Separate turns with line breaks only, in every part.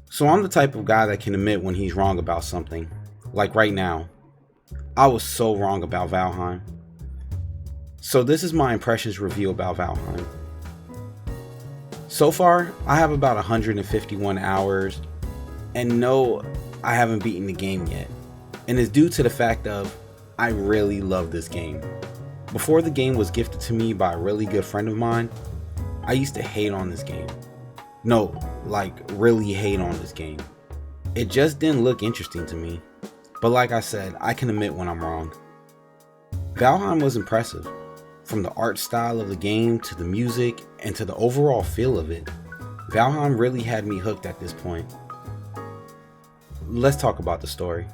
So I'm the type of guy that can admit when he's wrong about something. Like right now, I was so wrong about Valheim. So this is my impressions review about Valheim. So far, I have about 151 hours, and no, I haven't beaten the game yet. And it's due to the fact of I really love this game. Before the game was gifted to me by a really good friend of mine, I used to hate on this game. No, like really hate on this game. It just didn't look interesting to me. But like I said, I can admit when I'm wrong. Valheim was impressive. From the art style of the game to the music and to the overall feel of it, Valheim really had me hooked at this point. Let's talk about the story.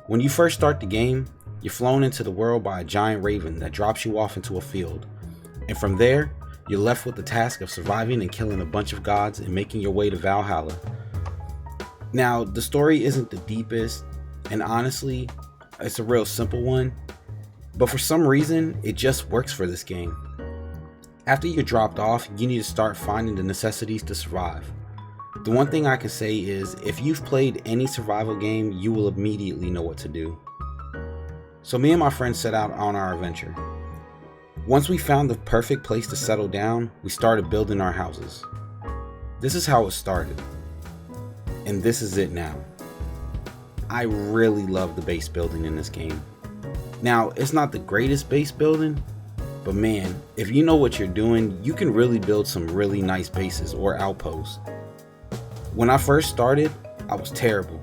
When you first start the game, you're flown into the world by a giant raven that drops you off into a field. And from there, you're left with the task of surviving and killing a bunch of gods and making your way to Valhalla. Now, the story isn't the deepest, and honestly, it's a real simple one, but for some reason, it just works for this game. After you're dropped off, you need to start finding the necessities to survive. The one thing I can say is, if you've played any survival game, you will immediately know what to do. So me and my friends set out on our adventure. Once we found the perfect place to settle down, we started building our houses. This is how it started. And this is it now. I really love the base building in this game. Now, it's not the greatest base building, but man, if you know what you're doing, you can really build some really nice bases or outposts. When I first started, I was terrible,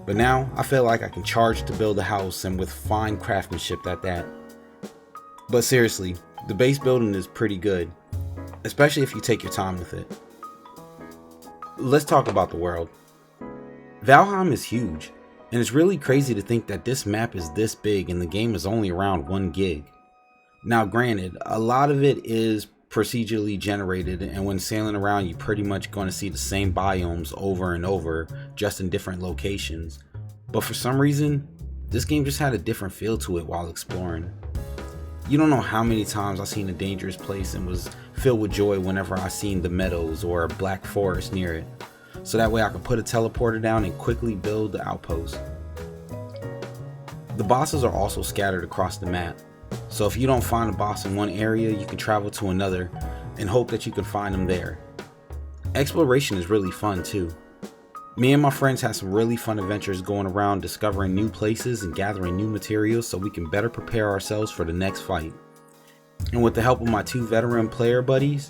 but now I feel like I can charge to build a house, and with fine craftsmanship at that. But seriously, the base building is pretty good, especially if you take your time with it. Let's talk about the world. Valheim is huge, and it's really crazy to think that this map is this big and the game is only around 1 gig. Now granted, a lot of it is procedurally generated, and when sailing around you're pretty much going to see the same biomes over and over, just in different locations. But for some reason, this game just had a different feel to it while exploring. You don't know how many times I've seen a dangerous place and was filled with joy whenever I seen the meadows or a black forest near it, so that way I could put a teleporter down and quickly build the outpost. The bosses are also scattered across the map, so if you don't find a boss in one area, you can travel to another and hope that you can find them there. Exploration is really fun too. Me and my friends had some really fun adventures going around discovering new places and gathering new materials so we can better prepare ourselves for the next fight. And with the help of my 2 veteran player buddies,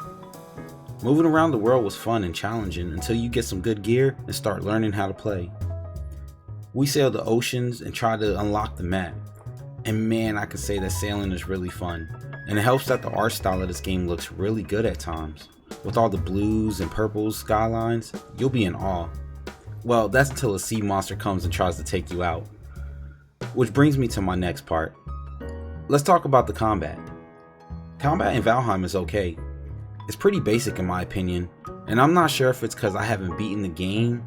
moving around the world was fun and challenging until you get some good gear and start learning how to play. We sailed the oceans and tried to unlock the map. And man, I can say that sailing is really fun. And it helps that the art style of this game looks really good at times. With all the blues and purples skylines, you'll be in awe. Well, that's until a sea monster comes and tries to take you out. Which brings me to my next part. Let's talk about the combat. Combat in Valheim is okay. It's pretty basic in my opinion, and I'm not sure if it's because I haven't beaten the game,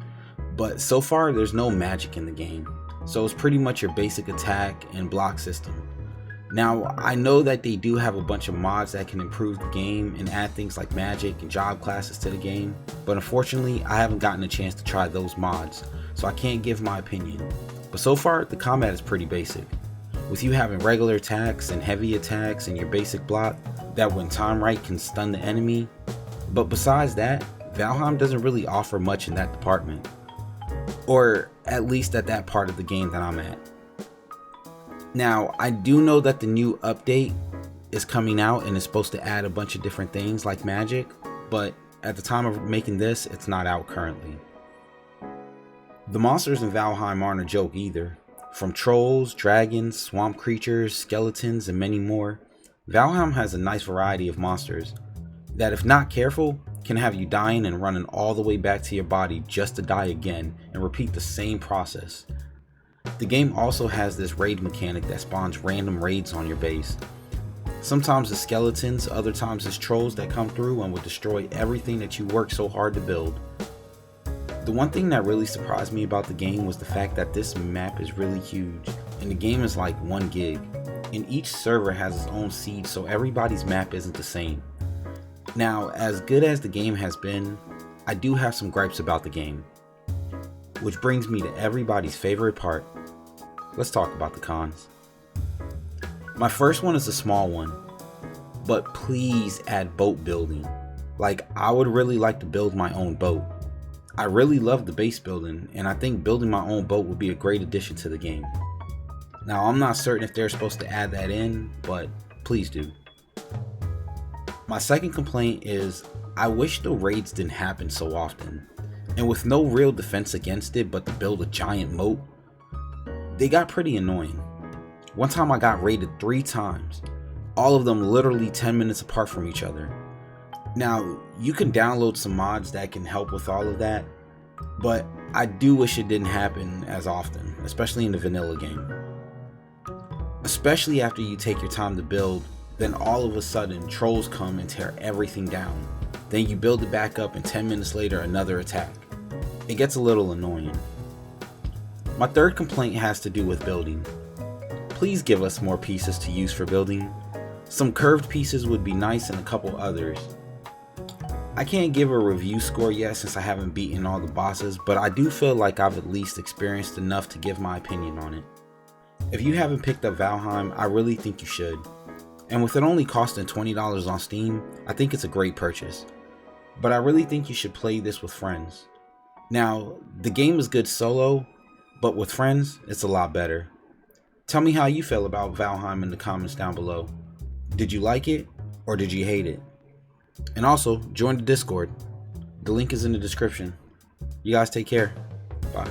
but so far there's no magic in the game. So it's pretty much your basic attack and block system. Now, I know that they do have a bunch of mods that can improve the game and add things like magic and job classes to the game, but unfortunately I haven't gotten a chance to try those mods, so I can't give my opinion. But so far, the combat is pretty basic, with you having regular attacks and heavy attacks and your basic block that when timed right can stun the enemy. But besides that, Valheim doesn't really offer much in that department. Or at least at that part of the game that I'm at. Now, I do know that the new update is coming out and is supposed to add a bunch of different things like magic, but at the time of making this, it's not out currently. The monsters in Valheim aren't a joke either. From trolls, dragons, swamp creatures, skeletons, and many more, Valheim has a nice variety of monsters that, if not careful, can have you dying and running all the way back to your body just to die again and repeat the same process. The game also has this raid mechanic that spawns random raids on your base. Sometimes it's skeletons, other times it's trolls that come through and will destroy everything that you worked so hard to build. The one thing that really surprised me about the game was the fact that this map is really huge, and the game is like 1 gig, and each server has its own seed, so everybody's map isn't the same. Now, as good as the game has been, I do have some gripes about the game. Which brings me to everybody's favorite part. Let's talk about the cons. My first one is a small one, but please add boat building. Like, I would really like to build my own boat. I really love the base building, and I think building my own boat would be a great addition to the game. Now, I'm not certain if they're supposed to add that in, but please do. My second complaint is I wish the raids didn't happen so often, and with no real defense against it but to build a giant moat, they got pretty annoying. One time I got raided 3 times, all of them literally 10 minutes apart from each other. Now, you can download some mods that can help with all of that, but I do wish it didn't happen as often, especially in the vanilla game. Especially after you take your time to build, then all of a sudden trolls come and tear everything down. Then you build it back up and 10 minutes later another attack. It gets a little annoying. My third complaint has to do with building. Please give us more pieces to use for building. Some curved pieces would be nice and a couple others. I can't give a review score yet since I haven't beaten all the bosses, but I do feel like I've at least experienced enough to give my opinion on it. If you haven't picked up Valheim, I really think you should. And with it only costing $20 on Steam, I think it's a great purchase. But I really think you should play this with friends. Now, the game is good solo, but with friends, it's a lot better. Tell me how you feel about Valheim in the comments down below. Did you like it, or did you hate it? And also, join the Discord. The link is in the description. You guys take care. Bye.